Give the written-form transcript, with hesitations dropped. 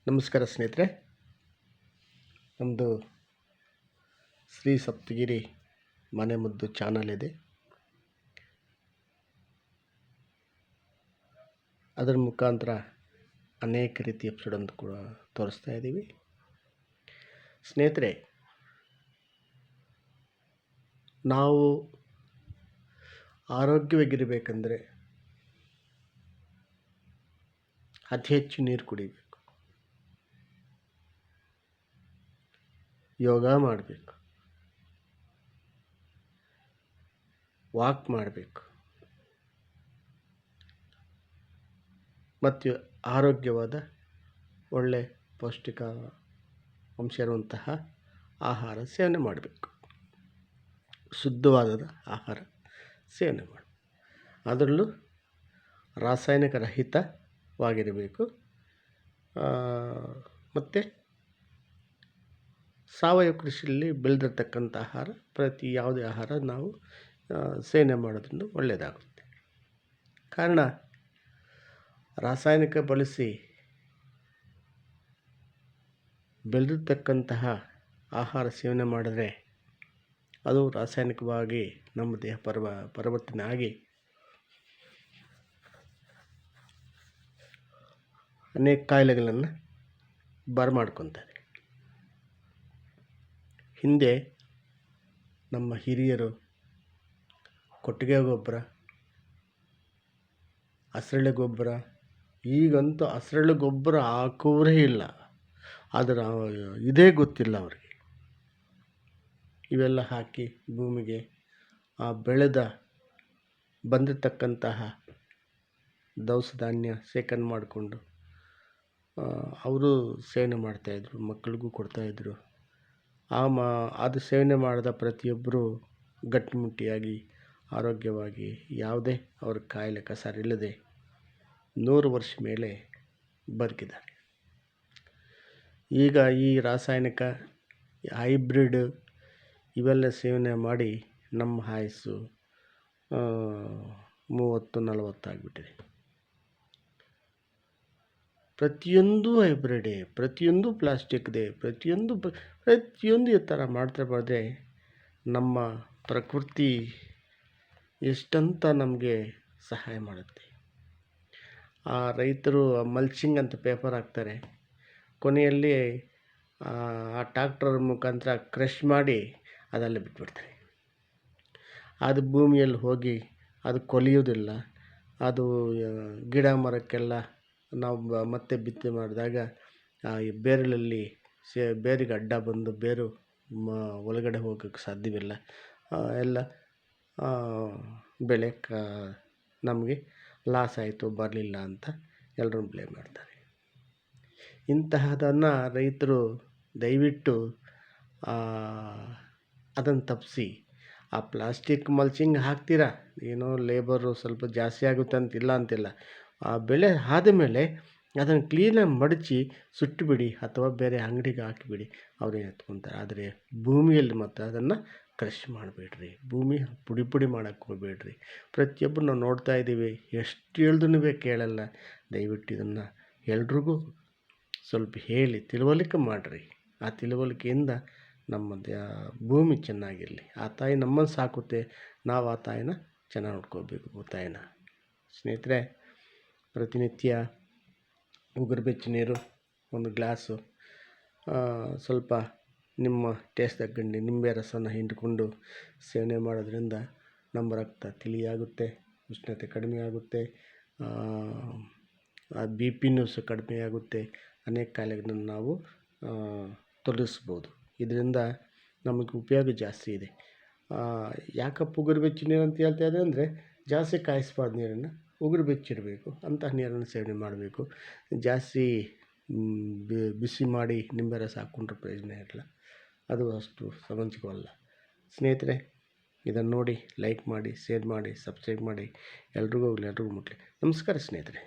ನಮಸ್ಕಾರ ಸ್ನೇಹಿತರೆ, ನಮ್ಮದು ಶ್ರೀ ಸಪ್ತಗಿರಿ ಮನೆ ಮುದ್ದು ಚಾನಲ್ ಇದೆ. ಅದರ ಮುಖಾಂತರ ಅನೇಕ ರೀತಿಯ ಎಪಿಸೋಡನ್ನು ಕೂಡ ತೋರಿಸ್ತಾ ಇದ್ದೀವಿ. ಸ್ನೇಹಿತರೆ, ನಾವು ಆರೋಗ್ಯವಾಗಿರಬೇಕಂದ್ರೆ ಅತಿ ಹೆಚ್ಚು ನೀರು ಕುಡಿಬೇಕು, ಯೋಗ ಮಾಡಬೇಕು, ವಾಕ್ ಮಾಡಬೇಕು ಮತ್ತು ಆರೋಗ್ಯವಾದ ಒಳ್ಳೆ ಪೌಷ್ಟಿಕ ಅಂಶ ಇರುವಂತಹ ಆಹಾರ ಸೇವನೆ ಮಾಡಬೇಕು. ಶುದ್ಧವಾದ ಆಹಾರ ಸೇವನೆ ಮಾಡಬೇಕು, ಅದರಲ್ಲೂ ರಾಸಾಯನಿಕ ರಹಿತವಾಗಿರಬೇಕು. ಮತ್ತು ಸಾವಯವ ಕೃಷಿಯಲ್ಲಿ ಬೆಳೆದಿರ್ತಕ್ಕಂಥ ಆಹಾರ, ಯಾವುದೇ ಆಹಾರ ನಾವು ಸೇವನೆ ಮಾಡೋದ್ರಿಂದ ಒಳ್ಳೆಯದಾಗುತ್ತೆ. ಕಾರಣ, ರಾಸಾಯನಿಕ ಬಳಸಿ ಬೆಳೆದಿರ್ತಕ್ಕಂತಹ ಆಹಾರ ಸೇವನೆ ಮಾಡಿದ್ರೆ ಅದು ರಾಸಾಯನಿಕವಾಗಿ ನಮ್ಮ ದೇಹ ಪರಿವರ್ತನೆ ಆಗಿ ಅನೇಕ ಕಾಯಿಲೆಗಳನ್ನು ಬರಮಾಡ್ಕೊತಾರೆ. ಹಿಂದೆ ನಮ್ಮ ಹಿರಿಯರು ಕೊಟ್ಟಿಗೆ ಗೊಬ್ಬರ, ಹಸಿರೆಳೆ ಗೊಬ್ಬರ, ಈಗಂತೂ ಹಸಿರೆಳೆ ಗೊಬ್ಬರ ಹಾಕುವರೇ ಇಲ್ಲ, ಅದರ ಇದೇ ಗೊತ್ತಿಲ್ಲ ಅವರಿಗೆ. ಇವೆಲ್ಲ ಹಾಕಿ ಭೂಮಿಗೆ ಆ ಬೆಳೆದ ಬಂದಿರತಕ್ಕಂತಹ ದವಸ ಧಾನ್ಯ ಸೇಕರಣೆ ಮಾಡಿಕೊಂಡು ಅವರು ಸೇವನೆ ಮಾಡ್ತಾಯಿದ್ರು, ಮಕ್ಕಳಿಗೂ ಕೊಡ್ತಾಯಿದ್ರು. ಅದು ಸೇವನೆ ಮಾಡಿದ ಪ್ರತಿಯೊಬ್ಬರು ಗಟ್ಟಿಮುಟ್ಟಿಯಾಗಿ ಆರೋಗ್ಯವಾಗಿ ಯಾವುದೇ ಅವ್ರ ಕಾಯಿಲೆ ಕಸಾರಿಲ್ಲದೆ 100 ವರ್ಷ ಮೇಲೆ ಬದುಕಿದ್ದಾರೆ. ಈಗ ಈ ರಾಸಾಯನಿಕ ಹೈಬ್ರಿಡ್ ಇವೆಲ್ಲ ಸೇವನೆ ಮಾಡಿ ನಮ್ಮ ಆಯಸ್ಸು 30-40 ಆಗಿಬಿಟ್ಟಿದೆ. ಪ್ರತಿಯೊಂದು ಹೈಬ್ರಿಡೇ, ಪ್ರತಿಯೊಂದು ಪ್ಲಾಸ್ಟಿಕ್ದೇ, ಪ್ರತಿಯೊಂದು ಈ ಥರ ಮಾಡ್ತಾ ಬಂದರೆ ನಮ್ಮ ಪ್ರಕೃತಿ ಎಷ್ಟಂತ ನಮಗೆ ಸಹಾಯ ಮಾಡುತ್ತೆ. ಆ ರೈತರು ಮಲ್ಚಿಂಗ್ ಅಂತ ಪೇಪರ್ ಹಾಕ್ತಾರೆ, ಕೊನೆಯಲ್ಲಿ ಆ ಟ್ಯಾಕ್ಟರ್ ಮುಖಾಂತರ ಕ್ರಷ್ ಮಾಡಿ ಅದೆಲ್ಲ ಬಿಟ್ಬಿಡ್ತಾರೆ. ಅದು ಭೂಮಿಯಲ್ಲಿ ಹೋಗಿ ಅದು ಕೊಲಿಯೋದಿಲ್ಲ. ಅದು ಗಿಡ ಮರಕ್ಕೆಲ್ಲ ನಾವು ಮತ್ತೆ ಬಿತ್ತನೆ ಮಾಡಿದಾಗ ಬೇರಲ್ಲಿ ಬೇರಿಗೆ ಅಡ್ಡ ಬಂದು ಬೇರು ಒಳಗಡೆ ಹೋಗೋಕ್ಕೆ ಸಾಧ್ಯವಿಲ್ಲ. ಎಲ್ಲ ಬೆಳೆ ನಮಗೆ ಲಾಸ್ ಆಯಿತು, ಬರಲಿಲ್ಲ ಅಂತ ಎಲ್ಲರೂ ಬ್ಲೇಮ್ ಮಾಡ್ತಾರೆ. ಇಂತಹದನ್ನು ರೈತರು ದಯವಿಟ್ಟು ಅದನ್ನು ತಪ್ಪಿಸಿ, ಆ ಪ್ಲಾಸ್ಟಿಕ್ ಮಲ್ಚಿಂಗ್ ಹಾಕ್ತೀರಾ, ಏನೋ ಲೇಬರು ಸ್ವಲ್ಪ ಜಾಸ್ತಿ ಆಗುತ್ತೆ ಅಂತಿಲ್ಲ ಅಂತಿಲ್ಲ. ಆ ಬೆಳೆ ಆದ ಮೇಲೆ ಅದನ್ನು ಕ್ಲೀನಾಗಿ ಮಡಚಿ ಸುಟ್ಟುಬಿಡಿ ಅಥವಾ ಬೇರೆ ಅಂಗಡಿಗೆ ಹಾಕಿಬಿಡಿ, ಅವ್ರೇನು ಎತ್ಕೊತಾರೆ. ಆದರೆ ಭೂಮಿಯಲ್ಲಿ ಮಾತ್ರ ಅದನ್ನು ಕ್ರಷ್ ಮಾಡಬೇಡ್ರಿ, ಭೂಮಿ ಪುಡಿ ಮಾಡೋಕ್ಕೆ ಹೋಗಬೇಡ್ರಿ. ಪ್ರತಿಯೊಬ್ಬರು ನಾವು ನೋಡ್ತಾ ಇದ್ದೀವಿ, ಎಷ್ಟು ಹೇಳಿದ್ರೂ ಕೇಳಲ್ಲ. ದಯವಿಟ್ಟು ಇದನ್ನು ಎಲ್ರಿಗೂ ಸ್ವಲ್ಪ ಹೇಳಿ ತಿಳುವಳಿಕೆ ಮಾಡಿರಿ. ಆ ತಿಳುವಳಿಕೆಯಿಂದ ನಮ್ಮ ಭೂಮಿ ಚೆನ್ನಾಗಿರಲಿ. ಆ ತಾಯಿ ನಮ್ಮನ್ನು ಸಾಕುತ್ತೆ, ನಾವು ಆ ತಾಯಿನ ಚೆನ್ನಾಗಿ ನೋಡ್ಕೋಬೇಕು ತಾಯಿನ. ಸ್ನೇಹಿತರೆ, ಪ್ರತಿನಿತ್ಯ ಉಗುರು ಬೆಚ್ಚ ನೀರು 1 ಗ್ಲಾಸು, ಸ್ವಲ್ಪ ನಿಮ್ಮ ಟೇಸ್ಟ್ ತಕ್ಕಂಡು ನಿಂಬೆ ರಸನ ಹಿಂಡ್ಕೊಂಡು ಸೇವನೆ ಮಾಡೋದ್ರಿಂದ ನಮ್ಮ ರಕ್ತ ತಿಳಿಯಾಗುತ್ತೆ, ಉಷ್ಣತೆ ಕಡಿಮೆ ಆಗುತ್ತೆ, BP ಸಹ ಕಡಿಮೆ ಆಗುತ್ತೆ. ಅನೇಕ ಕಾಯಿಲೆಗಳನ್ನು ನಾವು ತೊಲಗಿಸ್ಬೋದು. ಇದರಿಂದ ನಮಗೆ ಉಪಯೋಗ ಜಾಸ್ತಿ ಇದೆ. ಯಾಕಪ್ಪ ಉಗುರು ಬೆಚ್ಚ ನೀರು ಅಂತ ಹೇಳ್ತಾ ಇದೆ ಅಂದರೆ, ಜಾಸ್ತಿ ಕಾಯಿಸ್ಬಾರ್ದು ನೀರನ್ನು, ಉಗುರು ಬೆಚ್ಚಿರಬೇಕು, ಅಂತಹ ನೀರನ್ನು ಸೇವನೆ ಮಾಡಬೇಕು. ಜಾಸ್ತಿ ಬಿಸಿ ಮಾಡಿ ನಿಂಬೆ ರಸ ಹಾಕ್ಕೊಂಡ್ರೆ ಪ್ರಯೋಜನ ಇರಲ್ಲ, ಅದು ಅಷ್ಟು ಸಮಂಜಸವಲ್ಲ. ಸ್ನೇಹಿತರೆ, ಇದನ್ನು ನೋಡಿ ಲೈಕ್ ಮಾಡಿ, ಶೇರ್ ಮಾಡಿ, ಸಬ್ಸ್ಕ್ರೈಬ್ ಮಾಡಿ, ಎಲ್ರಿಗೂ ಮುಟ್ಟಲಿ. ನಮಸ್ಕಾರ ಸ್ನೇಹಿತರೆ.